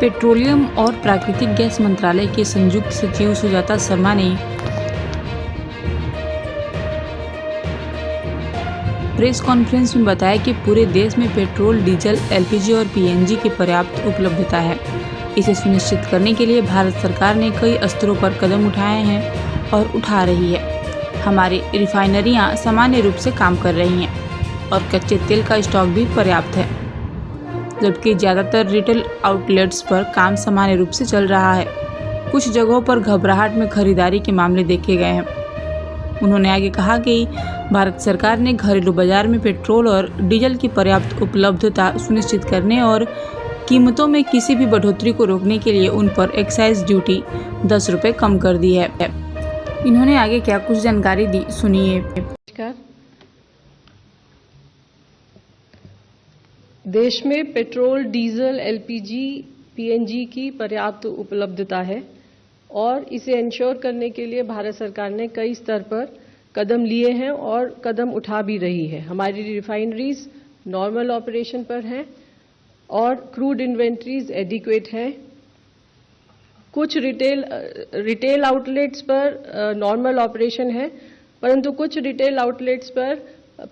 Petroleum और प्राकृतिक gas मंत्रालय के संयुक्त सचिव सुजाता शर्मा ने प्रेस कॉन्फ्रेंस में बताया कि पूरे देश में पेट्रोल, डीजल, एलपीजी और पीएनजी की पर्याप्त उपलब्धता है। इसे सुनिश्चित करने के लिए भारत सरकार ने कई स्तरों पर कदम उठाए हैं और उठा रही है। हमारी रिफाइनरियां सामान्य रूप से काम कर रही हैं और कच्चे तेल का स्टॉक भी पर्याप्त है, जबकि ज़्यादातर रिटेल आउटलेट्स पर काम सामान्य रूप से चल रहा है। कुछ जगहों पर घबराहट में खरीदारी के मामले देखे गए हैं। उन्होंने आगे कहा कि भारत सरकार ने घरेलू बाजार में पेट्रोल और डीजल की पर्याप्त उपलब्धता सुनिश्चित करने और कीमतों में किसी भी बढ़ोतरी को रोकने के लिए उन पर एक्साइज ड्यूटी 10 रुपये कम कर दी है। इन्होंने आगे क्या कुछ जानकारी दी, सुनिए। देश में पेट्रोल, डीजल, एलपीजी, पीएनजी की पर्याप्त उपलब्धता है और इसे इंश्योर करने के लिए भारत सरकार ने कई स्तर पर कदम लिए हैं और कदम उठा भी रही है। हमारी रिफाइनरीज नॉर्मल ऑपरेशन पर हैं और क्रूड इन्वेंट्रीज एडिक्वेट हैं। कुछ रिटेल आउटलेट्स पर नॉर्मल ऑपरेशन है, परंतु कुछ रिटेल आउटलेट्स पर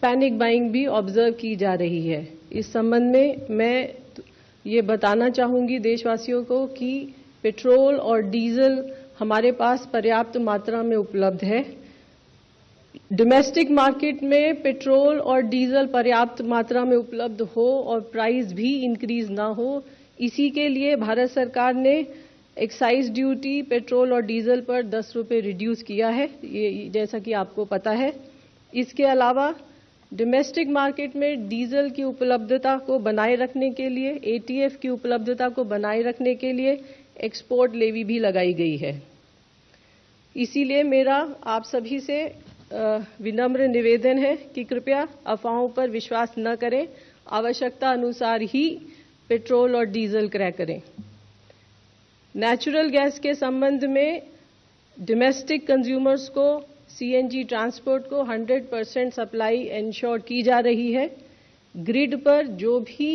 पैनिक बाइंग भी ऑब्जर्व की जा रही है। इस संबंध में मैं ये बताना चाहूंगी देशवासियों को कि पेट्रोल और डीजल हमारे पास पर्याप्त मात्रा में उपलब्ध है। डोमेस्टिक मार्केट में पेट्रोल और डीजल पर्याप्त मात्रा में उपलब्ध हो और प्राइस भी इंक्रीज ना हो, इसी के लिए भारत सरकार ने एक्साइज ड्यूटी पेट्रोल और डीजल पर 10 रुपये रिड्यूस किया है, ये जैसा कि आपको पता है। इसके अलावा डोमेस्टिक मार्केट में डीजल की उपलब्धता को बनाए रखने के लिए, एटीएफ की उपलब्धता को बनाए रखने के लिए एक्सपोर्ट लेवी भी लगाई गई है। इसीलिए मेरा आप सभी से विनम्र निवेदन है कि कृपया अफवाहों पर विश्वास न करें, आवश्यकता अनुसार ही पेट्रोल और डीजल क्रय करें। नेचुरल गैस के संबंध में डोमेस्टिक कंज्यूमर्स को, सीएनजी ट्रांसपोर्ट को 100% सप्लाई इंश्योर की जा रही है। ग्रिड पर जो भी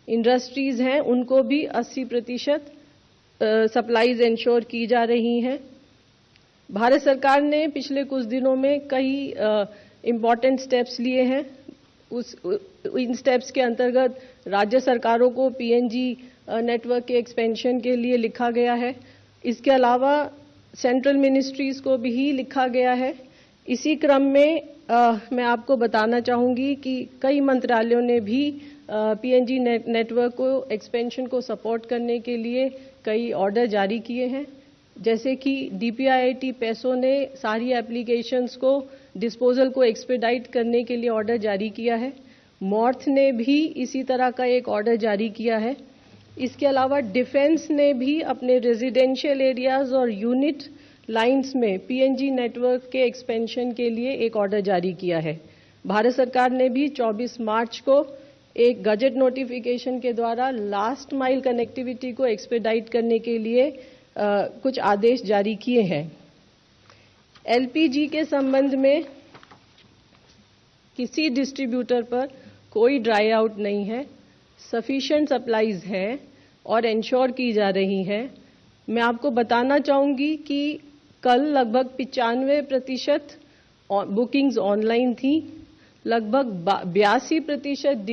इंडस्ट्रीज हैं उनको भी 80% सप्लाईज इंश्योर की जा रही हैं। भारत सरकार ने पिछले कुछ दिनों में कई इम्पॉर्टेंट स्टेप्स लिए हैं। इन स्टेप्स के अंतर्गत राज्य सरकारों को पीएनजी नेटवर्क के एक्सपेंशन के लिए लिखा गया है। इसके अलावा सेंट्रल मिनिस्ट्रीज को भी लिखा गया है। इसी क्रम में मैं आपको बताना चाहूंगी कि कई मंत्रालयों ने भी पीएनजी नेटवर्क को एक्सपेंशन को सपोर्ट करने के लिए कई ऑर्डर जारी किए हैं। जैसे कि डीपीआईआईटी पैसो ने सारी एप्लीकेशंस को डिस्पोजल को एक्सपेडाइट करने के लिए ऑर्डर जारी किया है। मॉर्थ ने भी इसी तरह का एक ऑर्डर जारी किया है। इसके अलावा डिफेंस ने भी अपने रेजिडेंशियल एरियाज और यूनिट लाइंस में पीएनजी नेटवर्क के एक्सपेंशन के लिए एक ऑर्डर जारी किया है। भारत सरकार ने भी 24 मार्च को एक गजट नोटिफिकेशन के द्वारा लास्ट माइल कनेक्टिविटी को एक्सपेडाइट करने के लिए कुछ आदेश जारी किए हैं। एलपीजी के संबंध में किसी डिस्ट्रीब्यूटर पर कोई ड्राई आउट नहीं है, सफिशिएंट सप्लाईज हैं और इंश्योर की जा रही हैं। मैं आपको बताना चाहूंगी कि कल लगभग 95% बुकिंग्स ऑनलाइन थी। लगभग 82%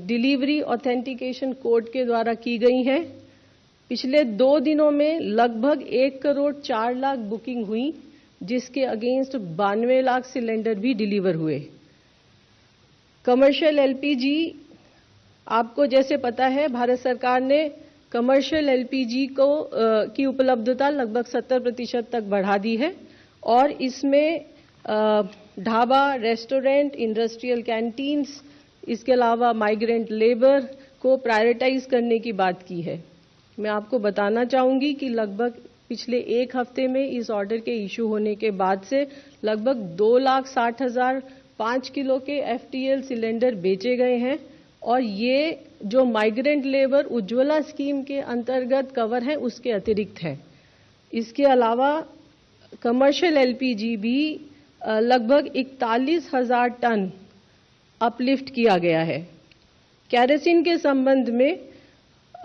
डिलीवरी ऑथेंटिकेशन कोड के द्वारा की गई हैं। पिछले 2 दिनों में लगभग 1 करोड़ 4 लाख बुकिंग हुई, जिसके अगेंस्ट 92 लाख सिलेंडर भी डिलीवर हुए। कमर्शियल एलपीजी, आपको जैसे पता है, भारत सरकार ने कमर्शियल एलपीजी को की उपलब्धता लगभग 70% तक बढ़ा दी है और इसमें ढाबा, रेस्टोरेंट, इंडस्ट्रियल कैंटीन्स, इसके अलावा माइग्रेंट लेबर को प्रायोरिटाइज करने की बात की है। मैं आपको बताना चाहूंगी कि लगभग पिछले 1 हफ्ते में इस ऑर्डर के इशू होने के बाद से लगभग 2,60,000 5 किलो के एफटीएल सिलेंडर बेचे गए हैं और ये जो माइग्रेंट लेबर उज्ज्वला स्कीम के अंतर्गत कवर है उसके अतिरिक्त है। इसके अलावा कमर्शियल एलपीजी भी लगभग 41,000 टन अपलिफ्ट किया गया है। केरोसिन के संबंध में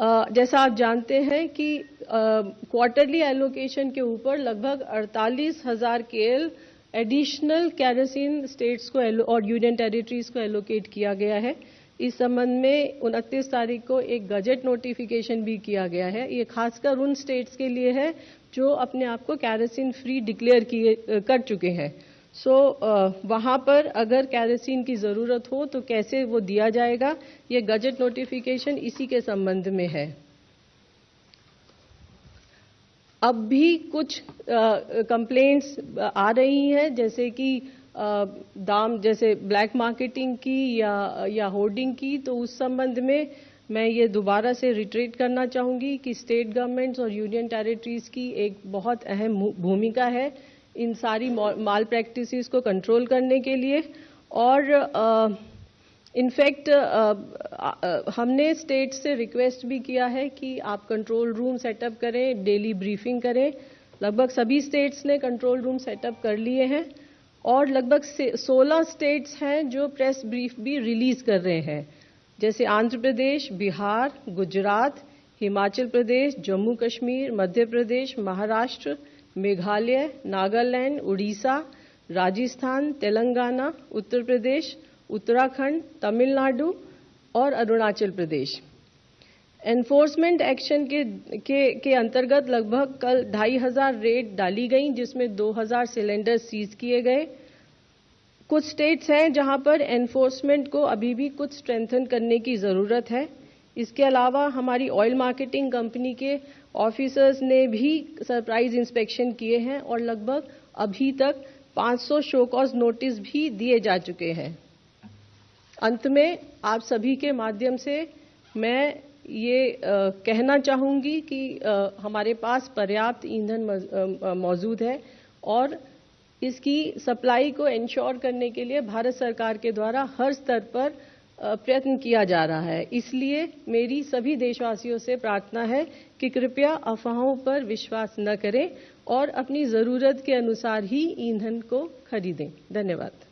जैसा आप जानते हैं कि क्वार्टरली एलोकेशन के ऊपर लगभग 48,000 KL एडिशनल केरोसिन स्टेट्स को और यूनियन टेरिटरीज को एलोकेट किया गया है। इस संबंध में 29 तारीख को एक गजट नोटिफिकेशन भी किया गया है। ये खासकर उन स्टेट्स के लिए है जो अपने आप को केरोसिन फ्री डिक्लेयर कर चुके हैं। वहां पर अगर केरोसिन की जरूरत हो तो कैसे वो दिया जाएगा, ये गजट नोटिफिकेशन इसी के संबंध में है। अब भी कुछ कंप्लेंट्स आ रही हैं, जैसे कि दाम, जैसे ब्लैक मार्केटिंग की या होर्डिंग की। तो उस संबंध में मैं ये दोबारा से रिट्रेट करना चाहूंगी कि स्टेट गवर्नमेंट्स और यूनियन टेरिटरीज की एक बहुत अहम भूमिका है इन सारी माल प्रैक्टिसेस को कंट्रोल करने के लिए। और इनफैक्ट हमने स्टेट से रिक्वेस्ट भी किया है कि आप कंट्रोल रूम सेटअप करें, डेली ब्रीफिंग करें। लगभग सभी स्टेट्स ने कंट्रोल रूम सेटअप कर लिए हैं और लगभग 16 स्टेट्स हैं जो प्रेस ब्रीफ भी रिलीज कर रहे हैं, जैसे आंध्र प्रदेश, बिहार, गुजरात, हिमाचल प्रदेश, जम्मू कश्मीर, मध्य प्रदेश, महाराष्ट्र, मेघालय, नागालैंड, उड़ीसा, राजस्थान, तेलंगाना, उत्तर प्रदेश, उत्तराखंड, तमिलनाडु और अरुणाचल प्रदेश। एनफोर्समेंट एक्शन के अंतर्गत लगभग कल 2,500 रेड डाली गई, जिसमें 2,000 सिलेंडर सीज किए गए। कुछ स्टेट्स हैं जहां पर एनफोर्समेंट को अभी भी कुछ स्ट्रेंथन करने की जरूरत है। इसके अलावा हमारी ऑयल मार्केटिंग कंपनी के ऑफिसर्स ने भी सरप्राइज इंस्पेक्शन किए हैं और लगभग अभी तक 500 शो कॉज नोटिस भी दिए जा चुके हैं। अंत में आप सभी के माध्यम से मैं ये कहना चाहूंगी कि हमारे पास पर्याप्त ईंधन मौजूद है और इसकी सप्लाई को इंश्योर करने के लिए भारत सरकार के द्वारा हर स्तर पर प्रयत्न किया जा रहा है। इसलिए मेरी सभी देशवासियों से प्रार्थना है कि कृपया अफवाहों पर विश्वास न करें और अपनी जरूरत के अनुसार ही ईंधन को खरीदें। धन्यवाद।